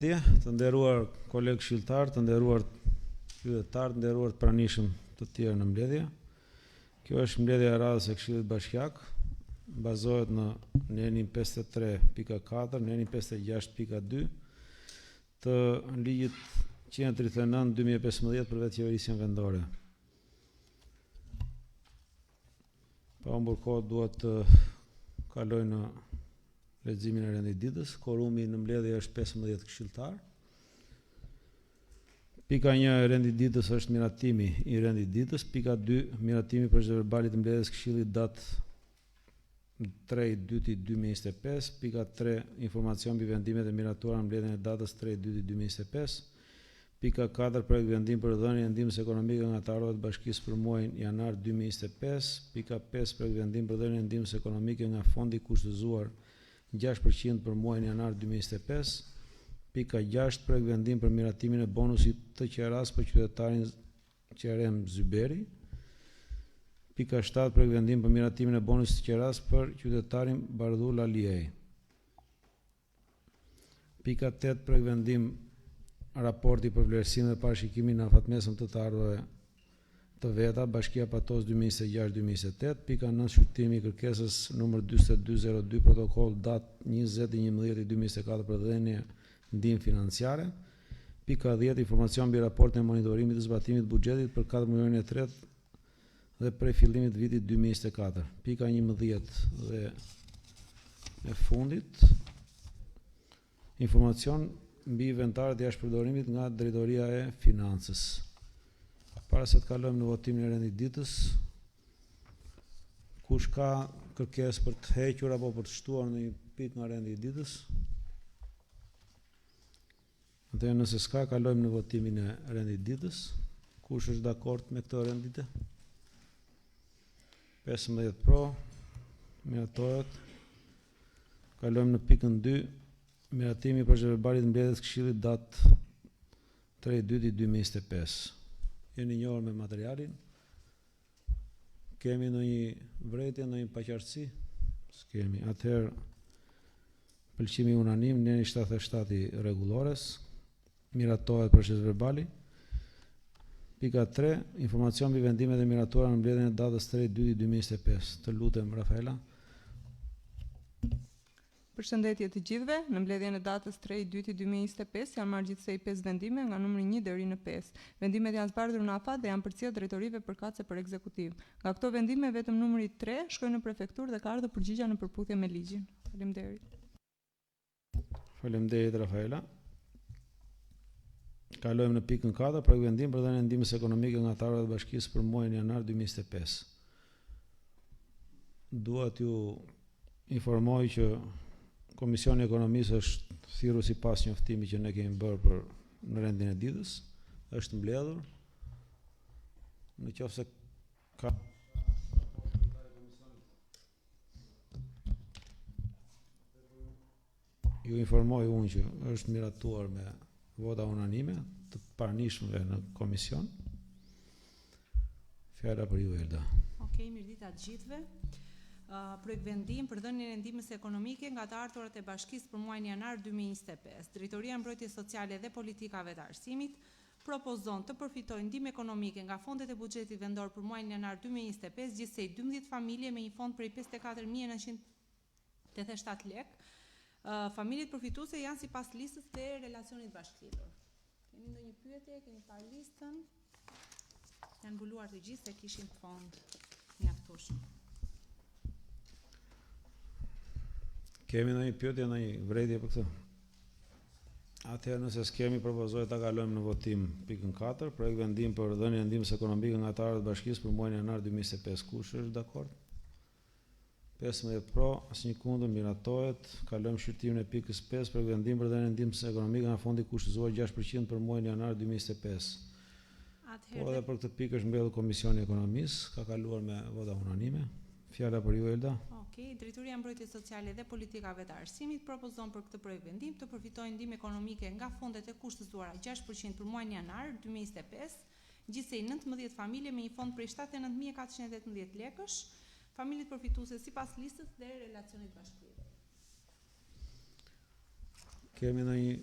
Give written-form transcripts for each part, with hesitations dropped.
Të nderuar kolegë këshilltar, të nderuar qytetarë, të nderuar të pranishëm të tjerë në mbledhje. Kjo është mbledhja e radhës së Këshillit Bashkiak, bazohet në nenin 53.4, nenin 56.2 të ligjit 139/2015 për vetë qeverisjen vendore. Pa humbur kohë duhet të kaloj në leximin e rendit ditës. Korumi në mbledhje është 15 këshilltar. Pika 1 e rendit ditës është miratimi i rendit ditës. Pika 2 miratimi për verbalit të mbledhjes këshillit datë 3/2/2025. Pika 3 informacion mbi vendimet e miratuara në mbledhjen e datës 3/2/2025. Pika 4 projekt vendim për dhënien e ndihmës ekonomike nga të ardhurat bashkisë për muajin janar 2025. Pika 5 projekt vendim për dhënien e ndihmës ekonomike nga fondi kushtëzuar 6% për muajin janar 2025. Pika 6 projekt vendim për miratimin e bonusit të qeras për qytetarin Qerem Zyberi. Pika 7 projekt vendim për miratimin e bonusit të qeras për qytetarin Bardhull Aliej. Pika 8 projekt vendim raporti për vlerësimin dhe parashikimin në afatmesëm të ardhurave të veta, Bashkia Patos 2026-2028, pika 9 shqyrtimi i kërkesës numër 4202 protokoll datë 20/11/2024 për dhënie ndihmë financiare, pika 10 informacion mbi raportin e monitorimit të zbatimit buxhetit për 4 muajin e tretë dhe prej fillimit të vitit 2024, pika 11 dhe e fundit informacion mbi inventarët e jashtëpërdorimit nga Drejtoria e Financës. Para se të kalojmë në votimin e rendit ditës, kush ka kërkesë për të hequr apo për të shtuar në një pikë nga rendi i ditës? Atëherë nëse s'ka, kalojmë në votimin e rendit ditës. Kush është dakord me këtë rendite? 15 pro, miratohet. Kalojmë në pikën 2, miratimi për verbalit mbledhjes këshillit datë 3/2/2025. Jeni njohur me materialin. Kemi ndonjë vërejtje, ndonjë paqartësi? S'kemi. Atëherë pëlqimi unanim, neni 77 i rregullores. Miratohet proces verbali. Pika 3, informacion mbi vendimet e miratuara në mbledhjen e datës 3/2/2025. Të lutem Rafaela. Përshëndetje të gjithëve, në mbledhjen e datës 3/2/2025 janë marrë gjithsej 5 vendime nga numri 1 deri në 5. Vendimet janë zbardhur në afat dhe janë përcjellë drejtorive përkatëse për ekzekutiv. Nga këto vendime vetëm numri 3 shkoi në prefekturë dhe ka ardhur përgjigja në përputhje me ligjin. Faleminderit. Faleminderit Rafaela. Kalojmë në pikën 4, projekt vendim për dhënien e ndihmës ekonomike nga të ardhurat bashkisë për muajin janar 2025. Dua t'ju informoj që Komisioni i Ekonomisë është thirrur sipas njoftimit që ne kemi bërë për në rendin e ditës, është mbledhur. Në qoftë se ka ju informoj unë që është miratuar me vota unanime të pranishmëve në komision. Fjala për ju, Elda. Okej, mirëditë të gjithëve. Projekt vendim për dhënien e ndihmës ekonomike nga të ardhurat e bashkisë për muajin janar 2025. Drejtoria e Mbrojtjes Sociale dhe Politikave të Arsimit propozon të përfitojë ndihmë ekonomike nga fondet e buxhetit vendor për muajin janar 2025 gjithsej 12 familje me një fond prej 54.987 lekë. Familjet përfituese janë sipas listës të relacionit bashkëlidhur. Keni ndonjë pyetje? Keni parë listën? Janë mbuluar të gjithë se kishin fond mjaftueshëm. Kemi ndonjë pyetje, ndonjë vërejtje për këtë? Atëherë nëse s'kemi, propozoj ta kalojmë në votim pikën 4, projekt vendim për dhënien e ndihmës ekonomike nga të ardhurat bashkisë për muajin janar 2025. Kush është dakord? 15 pro, asnjë kundër, miratohet. Kalojmë shqyrtimin e pikës 5, projekt vendim për dhënien e ndihmës ekonomike nga fondi kushtëzuar 6% për muajin janar 2025. Po edhe për këtë pikë është mbledhur Komisioni i Ekonomisë, ka kaluar me vota unanime. Fjala për ju, Elda. Okej, Drejtoria e Mbrojtjes Sociale dhe Politikave të Arsimit propozon për këtë projekt vendim të përfitojë ndihmë ekonomike nga fondet e kushtëzuara 6% për muajin janar 2025, gjithsej 19 familje me një fond prej 79.418 lekësh, familjet përfituese sipas listës dhe relacionit bashkëlidhur. Kemi ndonjë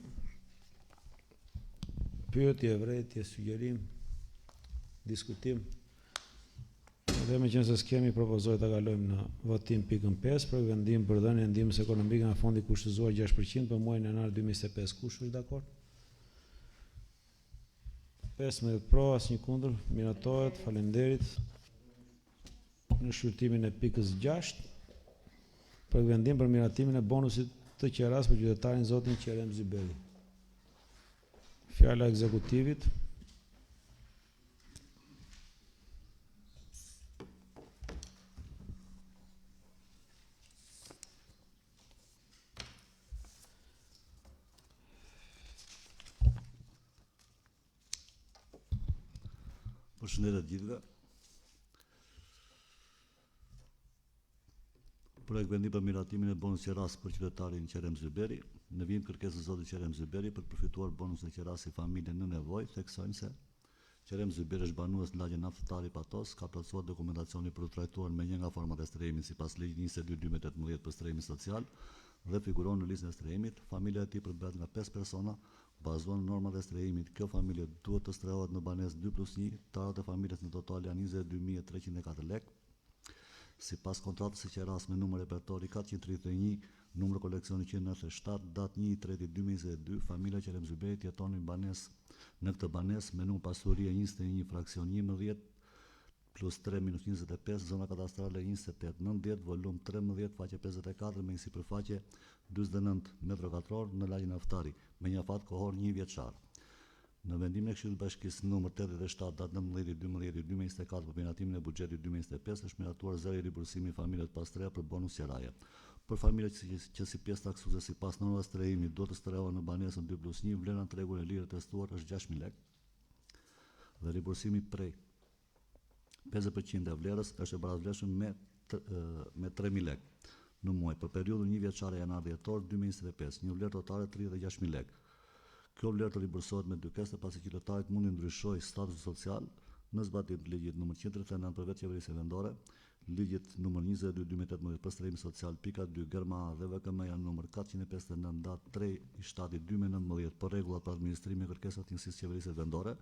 Pyetje, vërejtje, sugjerim, diskutim. Dhe me qenë se s'kemi, propozoj të kalojmë në votim pikën 5 për vendim për dhënien e ndihmës ekonomike nga fondi kushtëzuar 6% për muajin janar 2025. Kush është dakord? 15 pro, asnjë kundër, miratohet, faleminderit. Në shqyrtimin e pikës 6 për vendim për miratimin e bonusit të qeras për qytetarin zotin Qerem Zyberi. Fjala e ekzekutivit. Përshëndetje të gjithëve. Projekt vendim për miratimin e bonus qeras për qytetarin Qerem Zyberi. Në vijim kërkesës zotit Qerem Zyberi për përfituar bonus e qeras i familje në nevojë, theksojnë se Qerem Zyberi është banues në lagjen naftëtari Patos, ka plotësuar dokumentacioni për u trajtuar me një nga format e strehimit sipas ligjit 22/2018 për strehimin social dhe figuron në listën e strehimit. Familja e tij përbëhet nga 5 persona, bazuar në normat e strehimit. Kjo familje duhet të strehohet në banesë 2+1, tarat e familjes në total janë 22.304 lekë. Sipas kontratës së qeras me numër repertori 431, numër koleksioni 197, datë 1/3/2022, familja Qerem Zyberi jeton në banesë në këtë banesë me numër pasurie 21 fraksion 11 plus 3-25, zona kadastrale 28-90, volum 13, faqe 54 me një sipërfaqe 49 m2 në lagjen naftari, me një afat kohor 1 vjeçar. Në vendimin e Këshillit të Bashkisë numër 87 datë 19/12/2024 për miratimin e buxhetit 2025 është miratuar zëri i ribursimi i familjes pas 3 për bonus qeraje. Për familjet që si pjesë taksuese sipas normave të strehimit duhet të strehohen në banesën 2+1, vlera në tregun e lirë testuar është 6.000 lekë dhe ribursimi prej 50% e vlerës është e barazvleshëm me 3.000 lekë në muaj për periudhën 1 vjeçare janar-dhjetor 2025, një vlerë totale 36.000 lekë. Kjo vlerë të ribursohet me dykes të pasi qytetarit mundi ndryshojë statusin social në zbatim të ligjit nr. 139 për vetë qeverisë vendore, ligjit nr. 22/2018 për strehimin social pika 2 Germa dhe VKM-ja nr. 459 datë 3/7/2019 për rregullat për administrimin e kërkesave të njësisë qeverisë vendore,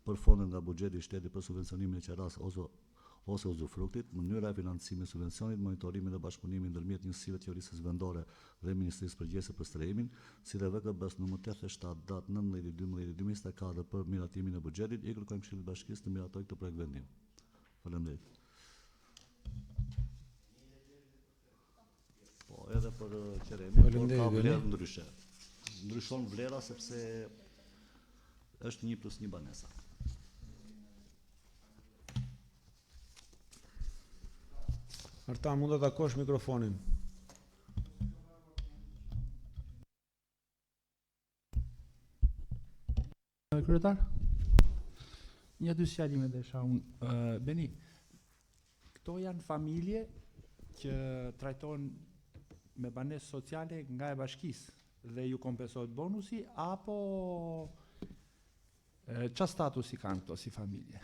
për fondet nga buxheti i shtetit për subvencionimin e qeras ose uzufruktit, mënyra e financimit e subvencionit, monitorimin dhe bashkëpunimin ndërmjet njësive të qeverisë vendore dhe Ministrisë përgjithëse për strehimin, si dhe VKB-s nr. 87 datë 19/12/2024 për miratimin e buxhetit, i kërkojmë Këshillit të Bashkisë të miratojë këtë projekt vendim. Faleminderit. Po, edhe për Qeremin, por ka vlerë ndryshe. Ndryshon vlera sepse është 1+1 banesa. Arta, mund të takosh mikrofonin. Kryetar, një dy sjalime desha unë. Beni, këto janë familje që trajtohen me banesë sociale nga e bashkisë dhe ju kompensohet bonusi, apo qa statusi kanë këto si familje?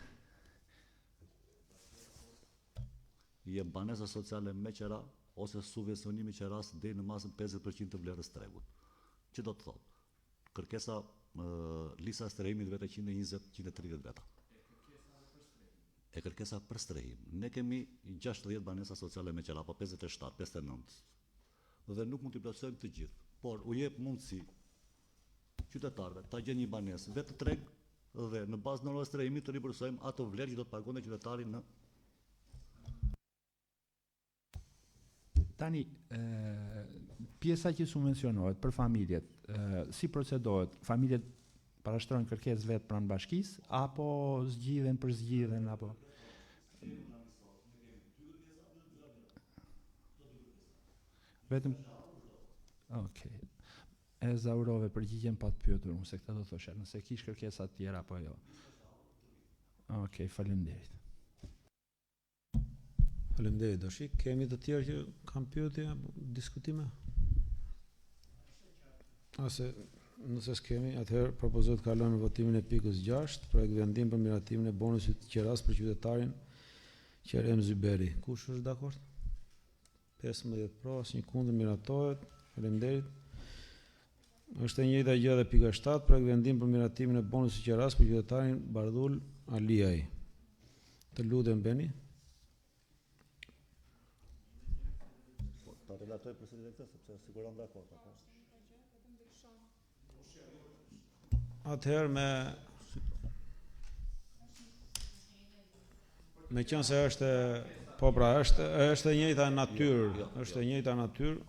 Je banesa sociale me qera ose subvencionimi qeras deri në masën 50% të vlerës tregut. Që do të thotë? Kërkesa lista e strehimit vetë 120-130 veta. E kërkesa për strehim. Ne kemi 60 banesa sociale me qera, apo 57, 59. Dhe nuk mund t'i plotësojmë të gjithë, por u jep mundësi qytetarëve ta gjenë një banesë vetë treg dhe në bazë normave të strehimit të ribursojmë ato vlerë që do të paguante qytetari në. Tani, pjesa që subvencionohet për familjet, si procedohet? Familjet parashtrojnë kërkesë vetë pranë bashkisë, apo zgjidhen për zgjidhen, apo? Vetëm? Okej. E zaurove përgjigjen pa të pyetur unë, se këta do thoshe, nëse kish kërkesa të tjera, apo jo. Okej, faleminderit. Faleminderit, Doshi. Kemi të tjerë që kanë pyetje apo diskutime? Nëse s'kemi, atëherë propozoj të kalojmë në votimin e pikës 6, projekt vendim për miratimin e bonusit qeras për qytetarin Qerem Zyberi. Kush është dakord? 15 pro, asnjë kundër, miratohet. Faleminderit. Është e njëjta gjë edhe pika 7, projekt vendim për miratimin e bonusit qeras për qytetarin Bardhul Aliaj. Të lutem Beni. Ta relatoj përsëri këtë sepse siguron dakord apo. Atëherë me qenë se është po pra është e njëjta natyrë, është e njëjta natyrë.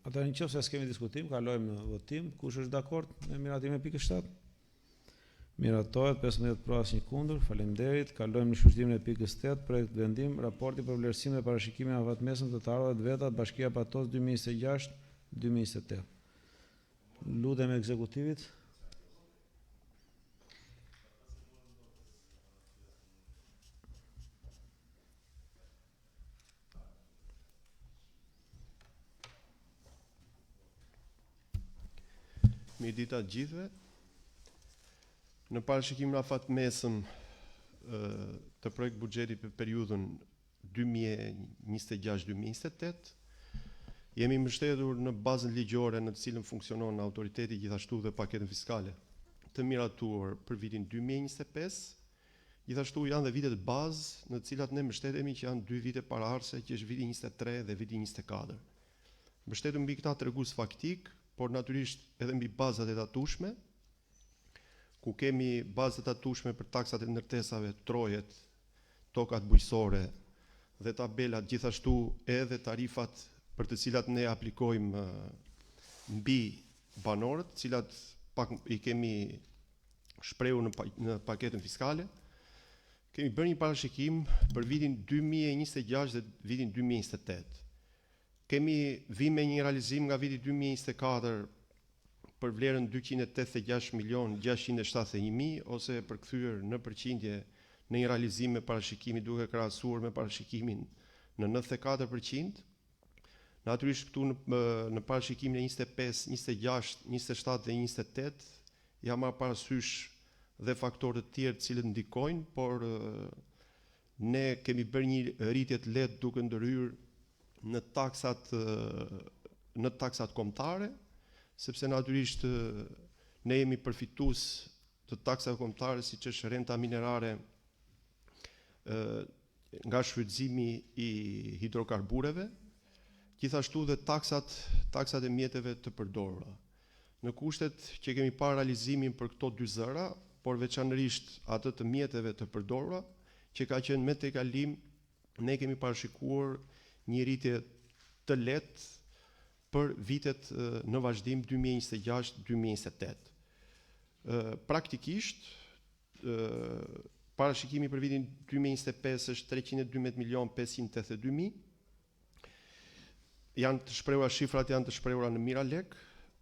Atëherë nëse s'kemi diskutim, kalojmë në votim. Kush është dakord me miratimin e pikës 7? Miratohet 15 për asnjë kundër. Faleminderit. Kalojmë në shkurtimin e pikës 8, projekt vendim, raporti për vlerësimin dhe parashikimin e afatmesëm të ardhurave të veta të Bashkia Patos 2026-2028. Lutem ekzekutivit. Mirëdita të gjithëve. Në parashikimin e afatmesëm të projekt buxheti për periudhën 2026-2028, jemi mbështetur në bazën ligjore në të cilën funksionon autoriteti gjithashtu dhe paketën fiskale të miratuar për vitin 2025. Gjithashtu janë dhe vitet bazë në të cilat ne mbështetemi që janë 2 vite paraardhëse, që është viti 23 dhe viti 24. Mbështetem mbi këta tregues faktik, por natyrisht edhe mbi bazat e tatueshme, ku kemi bazat e tatueshme për taksat e ndërtesave, trojet, tokat bujqësore dhe tabelat, gjithashtu edhe tarifat për të cilat ne aplikojmë mbi banorët, të cilat pak i kemi shprehur në paketën fiskale. Kemi bërë një parashikim për vitin 2026 dhe vitin 2028. Kemi vime një realizim nga viti 2024 për vlerën 286.671.000 ose përkthyer në përqindje në një realizim me parashikimi duke krahasuar me parashikimin në 94%. Natyrisht këtu në parashikimin e 25, 26, 27 dhe 28 jam marrë parasysh dhe faktorë të tjerë të cilët ndikojnë, por ne kemi bërë një rritje të lehtë duke ndërhyrë në taksat kombëtare, sepse natyrisht ne jemi përfitues të taksave kombëtare siç është renta minerare nga shfrytëzimi i hidrokarbureve, gjithashtu dhe taksat e mjeteve të përdorura. Në kushtet që kemi parë realizimin për këto 2 zëra, por veçanërisht atë të mjeteve të përdorura, që ka qenë me tejkalim, ne kemi parashikuar një rritje të lehtë për vitet në vazhdim 2026-2028. Praktikisht, parashikimi për vitin 2025 është 312.582.000. Janë të shprehura, shifrat janë të shprehura në mijëra lek.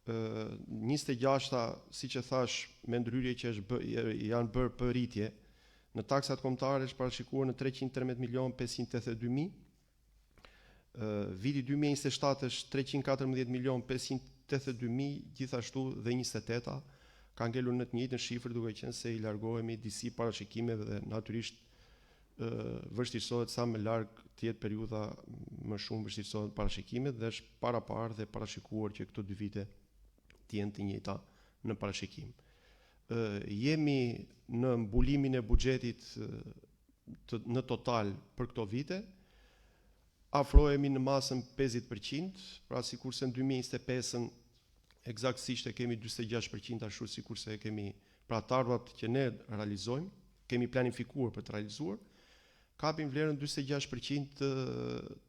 26-ta, siç e thash, me ndryrje që janë bërë për rritje. Në taksat kombëtare është parashikuar në 313.582.000. Viti 2027 është 314.582.000, gjithashtu dhe 28-ta ka ngelur në të njëjtën shifër, duke qenë se i largohemi disi parashikimeve dhe natyrisht vështirësohet sa më larg të jetë periudha më shumë vështirësohet parashikimet dhe është parapar dhe parashikuar që këto 2 vite të jenë të njëjta në parashikim. Jemi në mbulimin e buxhetit në total për këto vite, afrohemi në masën 50%, pra sikurse në 2025-ën eksaktësisht e kemi 46%, ashtu sikurse e kemi pra të ardhurat që ne realizojmë, kemi planifikuar për të realizuar, kapim vlerën 46%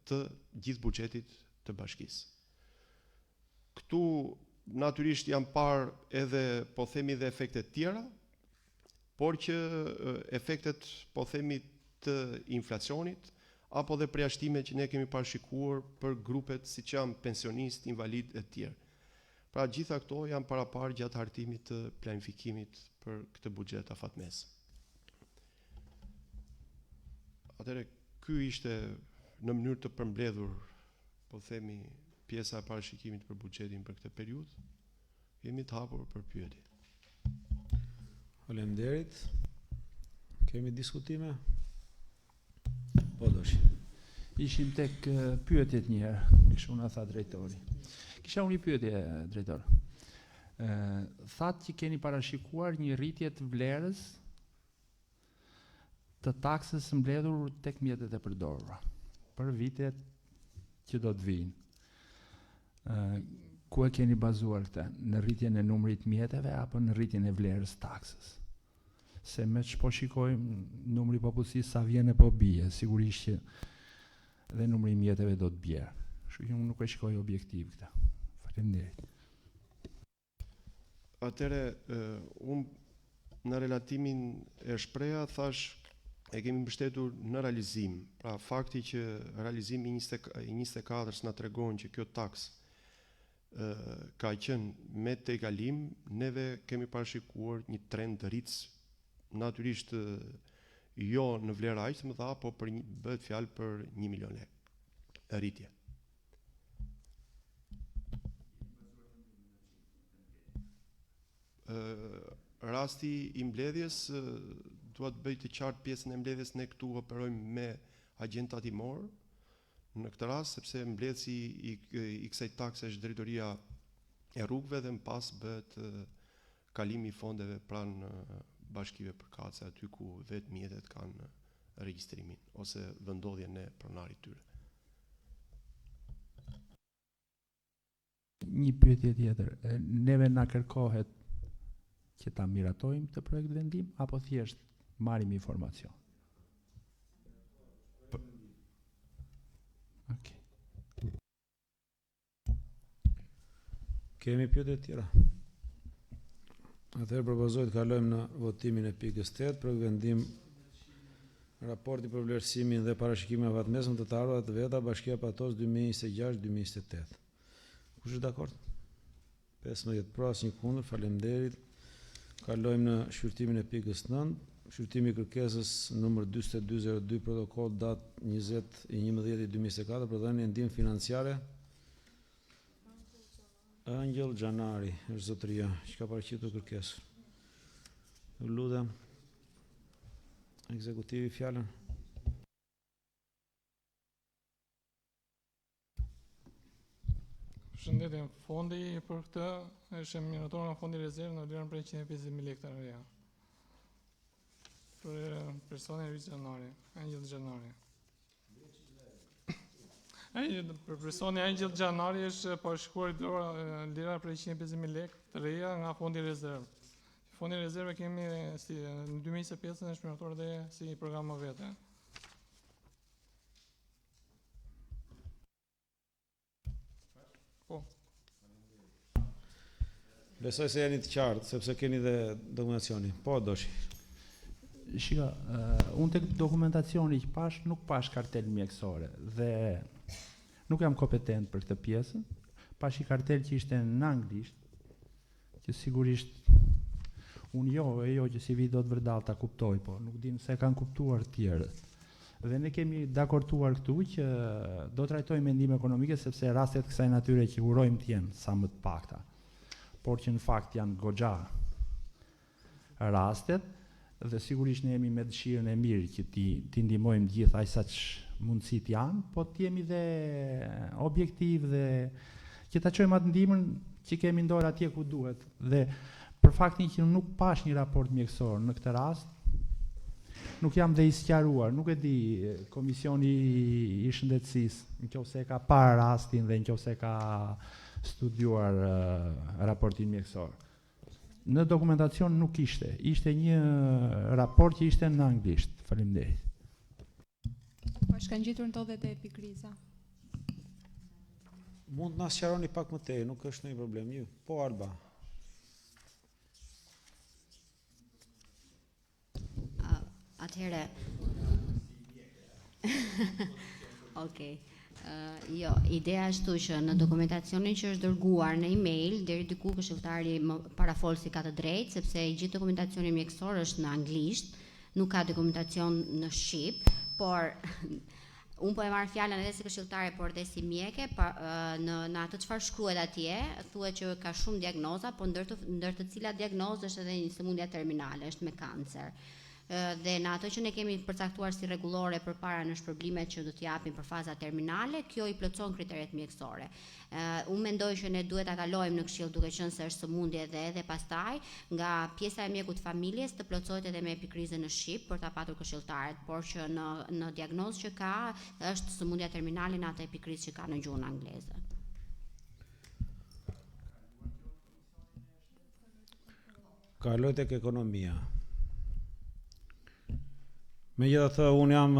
të gjithë buxhetit të bashkisë. Këtu natyrisht janë parë edhe po themi dhe efektet tjera, por që efektet po themi të inflacionit apo dhe përjashtime që ne kemi parashikuar për grupet siç janë pensionistë, invalid e tjerë. Pra gjitha këto janë parapar gjatë hartimit të planifikimit për këtë buxhet afatmesëm. Atëherë ky ishte në mënyrë të përmbledhur, po themi, pjesa e parashikimit për buxhetin për këtë periudhë. Jemi të hapur për pyetje. Faleminderit. Kemi diskutime? Po doshi. Ishim tek pyetjet një herë, kështu na tha drejtori. Kisha unë një pyetje, drejtor. Thatë që keni parashikuar një rritje të vlerës të taksës mbledhur tek mjetet e përdorura për vitet që do të vijnë. Ku e keni bazuar këtë? Në rritjen e numrit mjeteve apo në rritjen e vlerës taksës? Se me që po shikojmë numri popullsisë sa vjen e po bie, sigurisht që dhe numri mjeteve do të bjerë. Kështu që unë nuk e shikoj objektiv këtë. Faleminderit. Atëre, unë në relatimin e shpreha thash e kemi mbështetur në realizim. Pra fakti që realizimi i 24-s na tregon që kjo taks ka qenë me tejkalim, neve kemi parashikuar një trend rritës, natyrisht jo në vlerë aq të mëdha, po bëhet fjalë për 1 milion lekë rritje. Rasti i mbledhjes, dua të bëj të qartë pjesën e mbledhjes, ne këtu operojmë me agjent tatimor në këtë rast, sepse mbledhësi i kësaj takse është drejtoria e rrugëve dhe më pas bëhet kalimi i fondeve pranë bashkive përkatëse, aty ku vetë mjetet kanë regjistrimin ose vendodhjen e pronarit tyre. Një pyetje tjetër, neve na kërkohet që ta miratojmë të projekt vendim apo thjesht marrim informacion? Okay. Kemi pyetje tjera? Atëherë propozohet të kalojmë në votimin e pikës 8 për vendim raporti për vlerësimin dhe parashikimin e vatmesëm të ardhurave të veta Bashkia Patos 2026-2028. Kush është dakord? 15 pra, asnjë kundër, faleminderit. Kalojmë në shqyrtimin e pikës 9, shqyrtimi i kërkesës numër 4202 protokoll datë 20/11/2024 për dhënien ndihmë financiare. Angel Xhanari, është zotëria që ka paraqitur kërkesën. Ju lutem, ekzekutivi fjalën. Shëndetje, fondi për këtë është miratuar nga fondi rezervë në vlerën prej 150.000 lekë të reja. Për personin Rrit Xhanari, Angel Xhanari. Për personin Angel Xhanari është parashikuar lira prej 150.000 lekë të reja nga fondi rezervë. Fondi rezervë kemi si në 2025 është miratuar dhe si program më vete. Besoj se jeni të qartë, sepse keni dhe dokumentacioni. Po, doshi. Shika, unë tek dokumentacioni që pash, nuk pash kartel mjekësore dhe nuk jam kompetent për këtë pjesën. Pash i kartel që ishte në anglisht, që sigurisht unë jo që si vi do të vërdal ta kuptoj, po nuk dim se kanë kuptuar tjerët. Dhe ne kemi dakortuar këtu që do trajtojmë mendime ekonomike sepse rastet kësaj natyre që urojmë të jenë sa më të pakta, por që në fakt janë goxha rastet, dhe sigurisht ne jemi me dëshirën e mirë që ti ndihmojmë gjithë aq sa mundësit janë, po të jemi dhe objektiv dhe që ta çojmë atë ndihmën që kemi në dorë atje ku duhet. Dhe për faktin që nuk pash një raport mjekësor në këtë rast, nuk jam dhe i sqaruar, nuk e di Komisioni i Shëndetësisë, nëse e ka parë rastin dhe nëse e ka studiuar raportin mjekësor. Në dokumentacion nuk ishte një raport që ishte në anglisht. Faleminderit. Po shkanë gjetur në to dhe të epikriza. Mund na sqaroni pak më tej, nuk është ndonjë problem. Ju, po Alba. Atëherë. Okej. Jo, ideja është që në dokumentacionin që është dërguar në email, deri diku këshilltari parafolsi ka të drejtë, sepse i gjithë dokumentacioni mjekësor është në anglisht, nuk ka dokumentacion në shqip, por unë po e marr fjalën edhe si këshilltare, por edhe si mjeke, në atë çfarë shkruhet atje, thuhet që ka shumë diagnoza, por ndër të cilat diagnozë është edhe një sëmundje terminale, është me kancer. dhe në ato që ne kemi përcaktuar si rregullore përpara në shpërblimet që do t'i japim për faza terminale, kjo i plotson kriteret mjekësore. Unë mendoj që ne duhet ta kalojmë në këshill duke qenë se është sëmundje edhe pastaj nga pjesa e mjekut familjes të plotësohet edhe me epikrizën në shqip për ta patur këshilltarët, por që në diagnozë që ka është sëmundja terminale në atë epikrizë që ka në gjuhën angleze. Kaloj tek ekonomia. Megjithatë, unë jam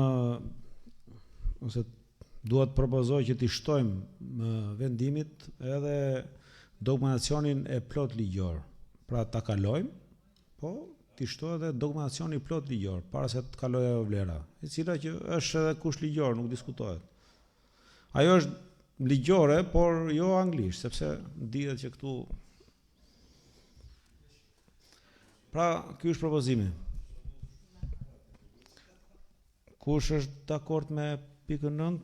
ose dua të propozoj që t'i shtojmë vendimit edhe dokumentacionin e plot ligjor. Pra ta kalojmë, po t'i shtoj edhe dokumentacionin plot ligjor para se të kalojë ajo vlera, e cila që është edhe kusht ligjor, nuk diskutohet. Ajo është ligjore, por jo anglisht, sepse dihet që këtu. Pra, ky është propozimi. Kush është dakord me pikën 9,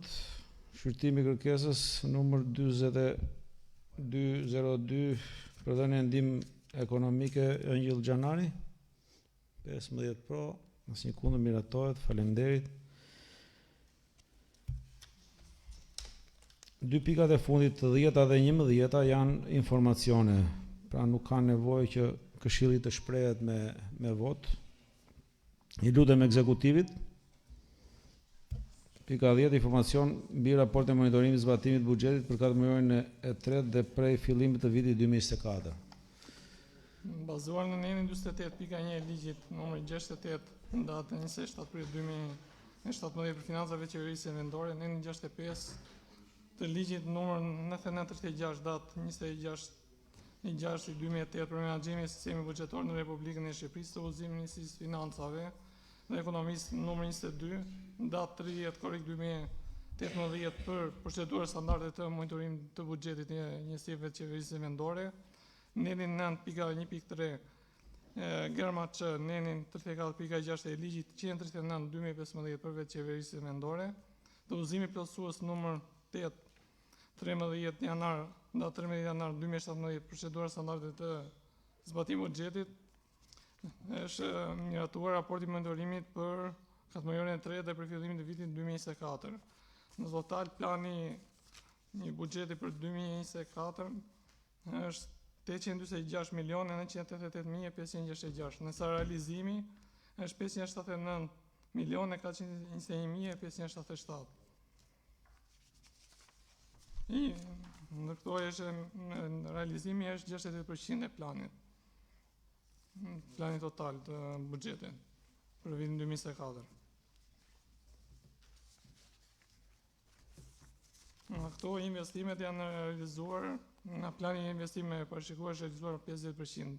shqyrtimi i kërkesës numër 2202 për dhënë ndihmë ekonomike Ëngjëll Xhanari? 15 pro, asnjë kundër, miratohet, faleminderit. 2 pikat e fundit, 10 dhe 11 janë informacione, pra nuk ka nevojë që Këshilli të shprehet me vot. I lutem ekzekutivit. Pika 10, informacion mbi raportin e monitorimit zbatimit buxhetit për katërmuajin e tretë dhe prej fillimit të vitit 2024. Bazuar në nenin 48.1 e ligjit numër 68 në datën 27 prill 2017 për financave të qeverisë vendore, nenin 65 të ligjit numër 9936 datë 26 i 2008 për menaxhimin e sistemit buxhetor në Republikën e Shqipërisë të udhëzimit të Ministrisë së Financave dhe Ekonomisë numër 22 datë 30 korrik 2018 për procedurë standarde të monitorimit të buxhetit të njësive të qeverisë vendore, nenin 9.1.3 Germaç nenin 34.6 e ligjit 139/2015 për vetë qeverisë vendore, të udhëzimit plotësues numër 8 13 janar 2017 procedura standarde të zbatimit buxhetit, është miratuar raporti i monitorimit për katërmuajin e tretë dhe për fillimin të vitit 2024. Në total plani i buxhetit për 2024 është 846.988.566, ndërsa realizimi është 579.421.577. Në këto realizimi është 68% e planit total të buxhetit për vitin 2024. Këto investimet janë realizuar në plani e investime parashikuar është realizuar 50%.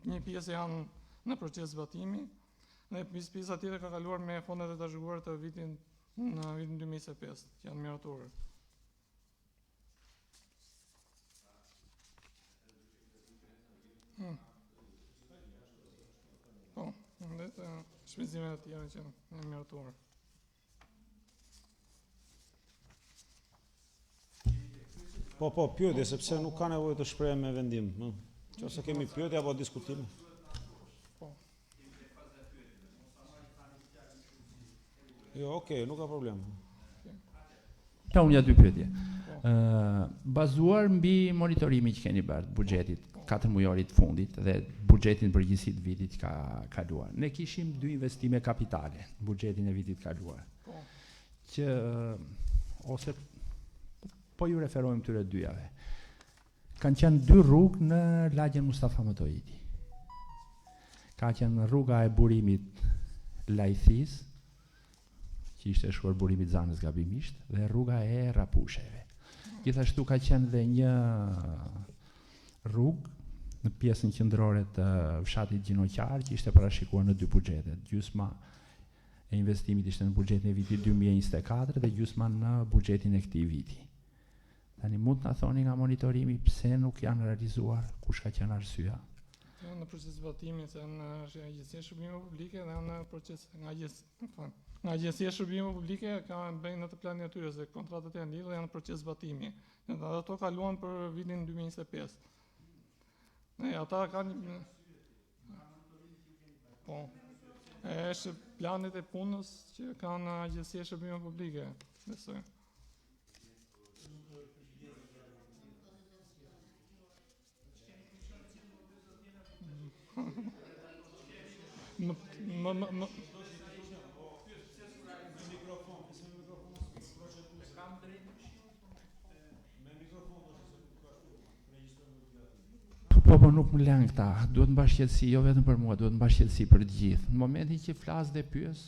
Një pjesë janë në proces zbatimi dhe pjesa tjetër ka kaluar me fondet e trashëguara të vitin 2025, që janë miratuar. Po, dhe të shpenzimet e tjera që në miratuar. Po, pyetje, sepse nuk ka nevojë të shprehem me vendim. Nëse kemi pyetje apo diskutime. Po. Jo, okay, nuk ka problem. Ka unë ja dy pyetje. Bazuar mbi monitorimin që keni bërë buxhetit 4 mujorit fundit dhe buxhetin përgjithësi të vitit ka kaluar. Ne kishim 2 investime kapitale në buxhetin e vitit kaluar. Që ose po ju referojmë këtyre dyjave. Kanë qenë 2 rrugë në lagjen Mustafa Metohidi. Ka qenë rruga e burimit Lajthis, që ishte shkuar burimit Zanës gabimisht, dhe rruga e Rapusheve. Gjithashtu ka qenë dhe një rrugë në pjesën qendrore të fshatit Gjinoqar, që ishte parashikuar në 2 buxhetet. Gjysma e investimit ishte në buxhetin e vitit 2024 dhe gjysma në buxhetin e këtij viti. Tani mund të na thoni nga monitorimi pse nuk janë realizuar, kush ka qenë arsyeja? Në proces zbatimi se në Agjencia e Shërbimeve Publike dhe në proces nga Agjencia e Shërbimeve Publike ka bëjnë në të planin e tyre se kontratat e lidhura janë në proces zbatimi. Dhe ato kaluan për vitin 2025. Ne ata kanë po. Është planet e punës që kanë Agjencia e Shërbimeve Publike, besoj. Po nuk më lën këta, duhet mbash qetësi, jo vetëm për mua, duhet mbash qetësi për të gjithë. Në momentin që flas dhe pyes,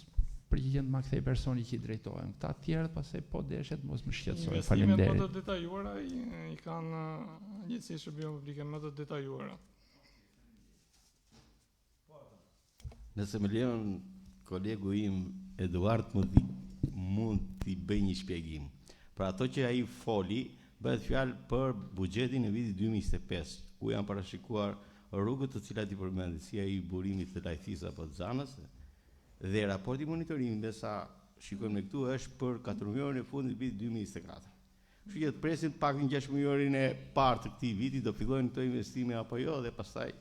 përgjigjen ma kthej personi që i drejtohen. Këta të tjerët pastaj po deshet mos më shqetësojnë. Faleminderit. Investimet më të detajuara i kanë Agjencia e Shërbimeve Publike më të detajuara. Nëse më lejon kolegu im Eduard mund t'i bëj një shpjegim. Për ato që ai foli, bëhet fjalë për buxhetin e vitit 2025, ku janë parashikuar rrugët të cilat i përmendit, si ai i burimit të Lajthisë apo të Zanës, dhe raporti monitorimit me sa shikojmë ne këtu është për 4 muajin e fundit të vitit 2024. Kështu që të presim pak në 6 muajin e parë të këtij viti do fillojnë këto investime apo jo dhe pastaj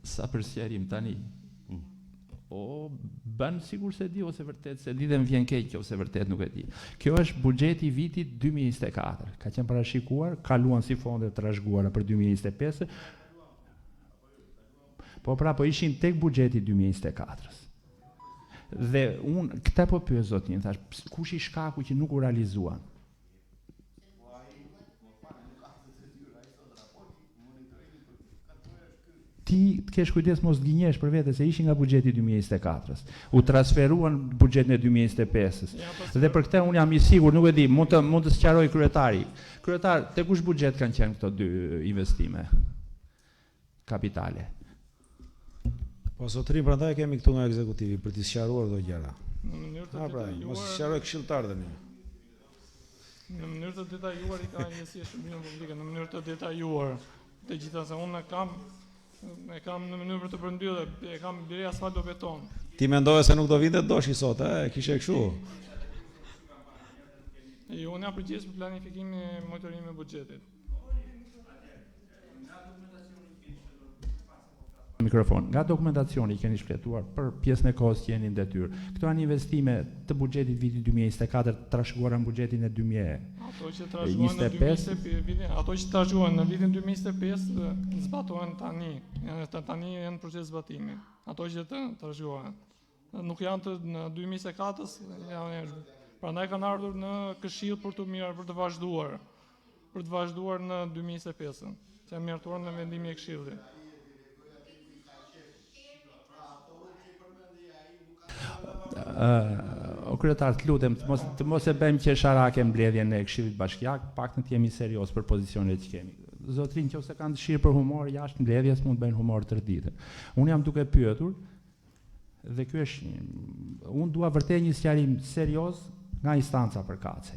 sa për sqarim tani. O bën sigur se di ose vërtet se di dhe më vjen keq ose vërtet nuk e di. Kjo është buxheti i vitit 2024. Ka qenë parashikuar, kaluan si fonde të trashëguara për 2025. Po pra po ishin tek buxheti 2024-s. Dhe unë këta po pyes zotin, thash, kush i shkaku që nuk u realizuan? Ti të kesh kujdes mos gënjesh për vete se ishin nga buxheti 2024-s. U transferuan buxhetin e 2025-s. Dhe për këtë unë jam i sigurt, nuk e di, mund të sqaroj kryetari. Kryetar, te kush buxhet kanë qenë këto dy investime kapitale? Po sotrin prandaj kemi këtu nga ekzekutivi për t'i sqaruar këto gjëra. Në mënyrë të detajuar. Mos sqaroj këshilltar tani. Në mënyrë të detajuar i ka Agjencia e Shërbimeve Publike, në mënyrë të detajuar. Të gjitha se unë e kam në mënyrë për të përmbyllë, e kam bire asfalt o beton. Ti mendove se nuk do vinte doshi sot, kishe kështu? Unë jam përgjegjës për planifikimin e monitorimit të buxhetit. Mikrofon. Nga dokumentacioni keni shpletuar për pjesën e kohës që jeni në detyrë. Këto janë investime të buxhetit vitit 2024 trashëguara në buxhetin e 2025. Ato që trashëgohen në vitin 2025 zbatohen tani. Tani janë në proces zbatimi. Ato që trashëgohen. Nuk janë të në 2024-s, prandaj kanë ardhur në këshill për të vazhduar. Për të vazhduar në 2025-ën. Që janë miratuar në vendimi e këshillit. O kryetar, të lutem, të mos e bëjmë qesharake mbledhjen e Këshillit Bashkiak, paktën të jemi serioz për pozicionet që kemi. Zotrin, nëse kanë dëshirë për humor jashtë mbledhjes, mund të bëjnë humor tërë ditën. Unë jam duke pyetur dhe ky është unë dua vërtet një sqarim serioz nga instanca përkatëse.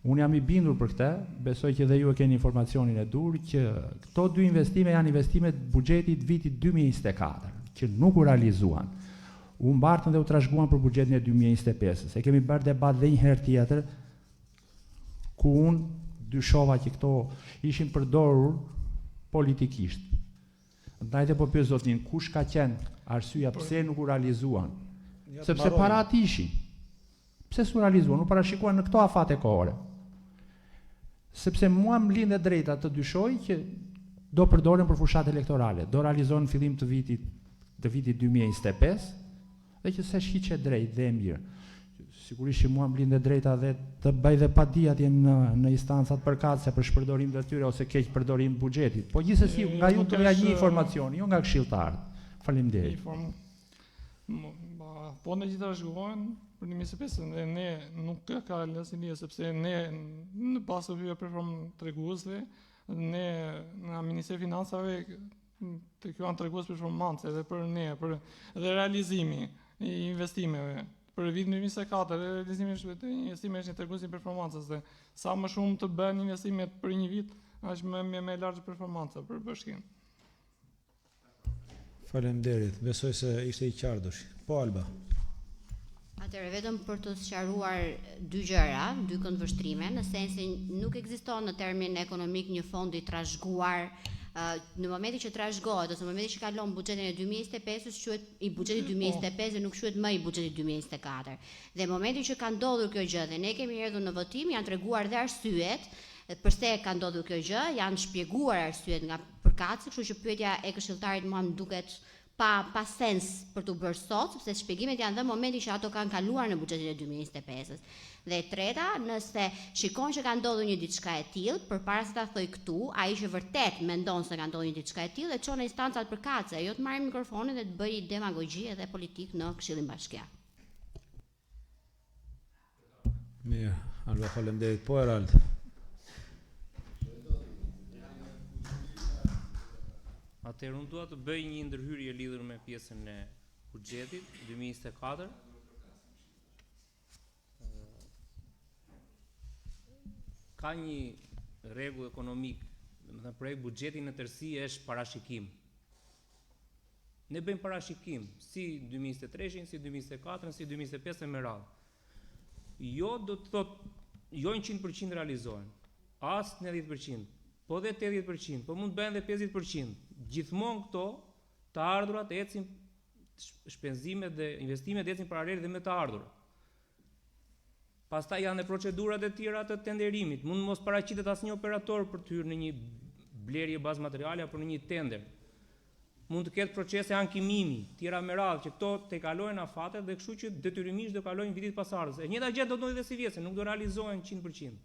Unë jam i bindur për këtë, besoj që dhe ju e keni informacionin e dur që këto dy investime janë investime të buxhetit vitit 2024, që nuk u realizuan. U mbartën dhe u trashëguan për buxhetin e 2025-s. E kemi bërë debat dhe një herë tjetër, ku unë dyshova që këto ishin përdorur politikisht. Ndajte po pyes zotin, kush ka qenë arsyeja pse nuk u realizuan? Sepse parat ishin. Pse s'u realizuan? U parashikuan në këto afate kohore. Sepse mua më lindë drejta të dyshoj që do përdoren për fushat elektorale, do realizohen në fillim të vitit 2025, dhe që se shqiqe drejt dhe e mirë. Sigurisht që mua më lindë drejta dhe të bëj dhe pa di atje në instancat përkatëse për shpërdorim dhe tyre ose keq përdorim buxhetit. Po gjithsesi nga ju të reja një informacion, jo nga këshilltarët. Faleminderit. Po në gjitha shkohen për 2025 dhe ne nuk ka lësini sepse ne në pasë vyve treguesve, ne nga Ministri i Financave të kjo janë tregues performance edhe për ne, për dhe realizimi i investimeve. Për vitin 2024, realizimi është një tregues i performancës dhe sa më shumë të bën investimet për një vit, aq më larg performanca për bashkinë. Faleminderit. Besoj se ishte i qartë. Po Alba. Atëherë vetëm për të sqaruar dy gjëra, dy këndvështrime, në sensin nuk ekziston në termin ekonomik një fond i trashëguar Në momentin që trashëgohet ose në momentin që kalon buxhetin e 2025-s quhet i buxheti 2025 dhe nuk quhet më i buxheti 2024. Dhe në momentin që ka ndodhur kjo gjë dhe ne kemi erdhur në votim, janë treguar dhe arsyet pse ka ndodhur kjo gjë, janë shpjeguar arsyet nga përkatësi, kështu që pyetja e këshilltarit mua më duket pa sens për të bërë sot, sepse shpjegimet janë dhe momenti që ato kanë kaluar në buxhetin e 2025-s. Dhe e treta, nëse shikon që ka ndodhur një diçka e tillë, përpara se ta thoj këtu, ai që vërtet mendon se ka ndodhur një diçka e tillë, e çon në instancat përkatëse, jo të marrë mikrofonin dhe të bëjë demagogji edhe politik në Këshillin Bashkiak. Mirë, Alba, faleminderit. Po Erald. Atëherë unë dua të bëj një ndërhyrje lidhur me pjesën e buxhetit 2024. Ka një rregull ekonomik, domethënë projekt buxheti në tërësi është parashikim. Ne bëjmë parashikim si 2023-shin, si 2024-ën, si 2025-ën me radhë. Jo do të thotë jo 100% realizohen, as 90%, po dhe 80%, po mund të bëhen dhe 50%. Gjithmonë këto të ardhurat ecin, shpenzimet dhe investimet ecin paralel dhe me të ardhurat. Pastaj janë dhe procedurat e tjera të tenderimit. Mund mos paraqitet asnjë operator për të hyrë në një blerje bazë materiale apo në një tender. Mund të ketë procese ankimimi, tjera me radhë, që këto të kalojnë afatet dhe kështu që detyrimisht do kalojnë vitit pasardhës. E njëjta gjë do ndodhi dhe si vjetse, nuk do realizohen 100%.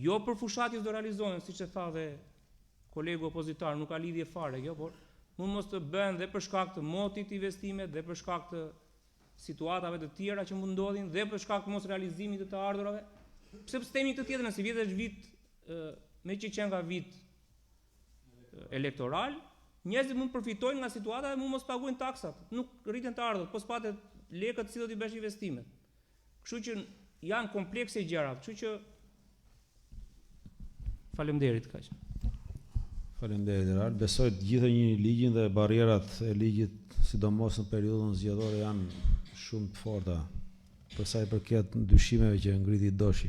Jo për fushatjes do realizohen, siç e tha dhe kolegu opozitar, nuk ka lidhje fare kjo, por mund mos të bëhen dhe për shkak të motit të investimet dhe për shkak të situatave të tjera që mund ndodhin dhe për shkak të mos realizimit të ardhurave. Pse themi këtë tjetër, nëse vjet është vit me që qenë nga vit elektoral, njerëzit mund përfitojnë nga situata dhe mund mos paguajnë taksat, nuk rriten të ardhurat, po s'patet lekët si do t'i bësh investimet. Kështu që janë komplekse gjërat, kështu që faleminderit kaq. Faleminderit Erald. Besoj të gjithë një ligjin dhe barrierat e ligjit, sidomos në periudhën zgjedhore, janë shumë të forta për sa i përket dyshimeve që ngriti Doshi.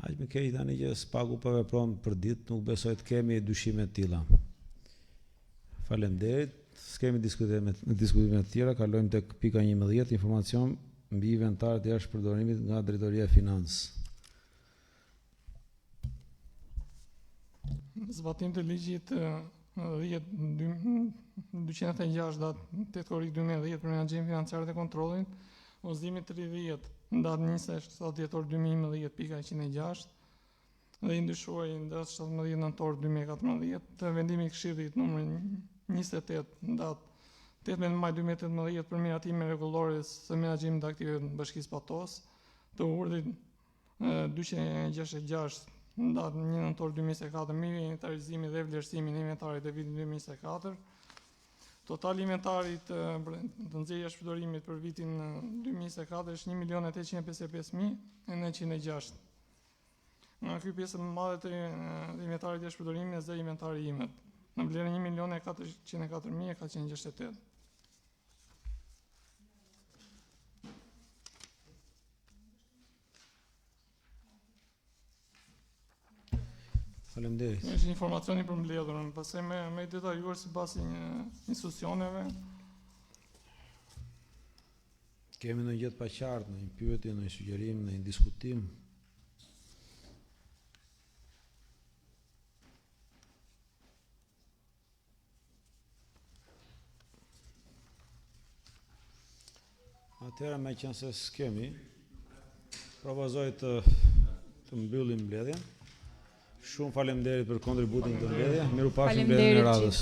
Aq më keq tani që s'pagu për vepron për ditë, nuk besoj të kemi dyshime të tilla. Faleminderit. S'kemi diskutime të tjera, kalojmë tek pika 11, informacion mbi inventarët e jashtëpërdorimit nga Drejtoria e Financës. Zbatim të ligjit 206 datë 8 korrik 2010 për menaxhimin financiar dhe kontrollin, udhëzimi 30 datë 27 dhjetor 2011 pika 106 dhe i ndryshuar datë 17 nëntor 2014 të vendimi i Këshillit numër 28 datë 18 maj 2018 për miratimin rregullore së menaxhimit të aktiveve të Bashkisë Patos, të urdhrit 266 datë 1 nëntor 2024 me inventarizimin dhe vlerësimin e inventarit të vitit 2024. Totali inventarit të nxjerrjes jashtëpërdorimit për vitin 2024 është 1.855.906. Nga ky pjesë më madhe të inventarit jashtëpërdorimit është inventari imet, në vlerën 1.404.468. Faleminderit. Është informacioni për mbledhurën, pastaj me detajuar sipas institucioneve. Kemi në gjë të paqartë, në një pyetje, në një sugjerim, në një diskutim. Atëherë, me qenë se s'kemi, propozoj të mbyllim mbledhjen. Shumë faleminderit për kontributin të mbledhje. Mirupafshim mbledhjen e radhës.